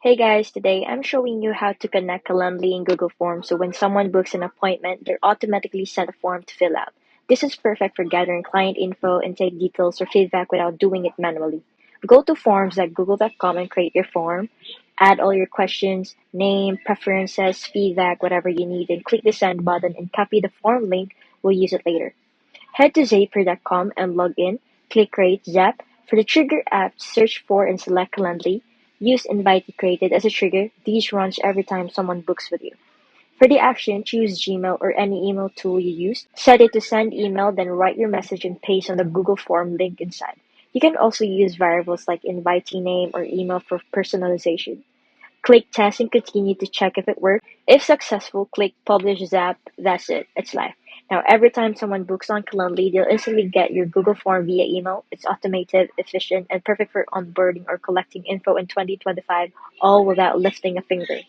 Hey guys, today I'm showing you how to connect Calendly and Google Forms so when someone books an appointment, they're automatically sent a form to fill out. This is perfect for gathering client info and take details or feedback without doing it manually. Go to forms.google.com and create your form. Add all your questions, name, preferences, feedback, whatever you need, and click the send button and copy the form link. We'll use it later. Head to Zapier.com and log in. Click Create Zap. For the trigger app, search for and select Calendly. Use invite you created as a trigger. These runs every time someone books with you. For the action, choose Gmail or any email tool you use. Set it to send email, then write your message and paste on the Google Form link inside. You can also use variables like invitee name or email for personalization. Click test and continue to check if it works. If successful, click publish Zap. That's it. It's live. Now, every time someone books on Calendly, they'll instantly get your Google form via email. It's automated, efficient, and perfect for onboarding or collecting info in 2025, all without lifting a finger.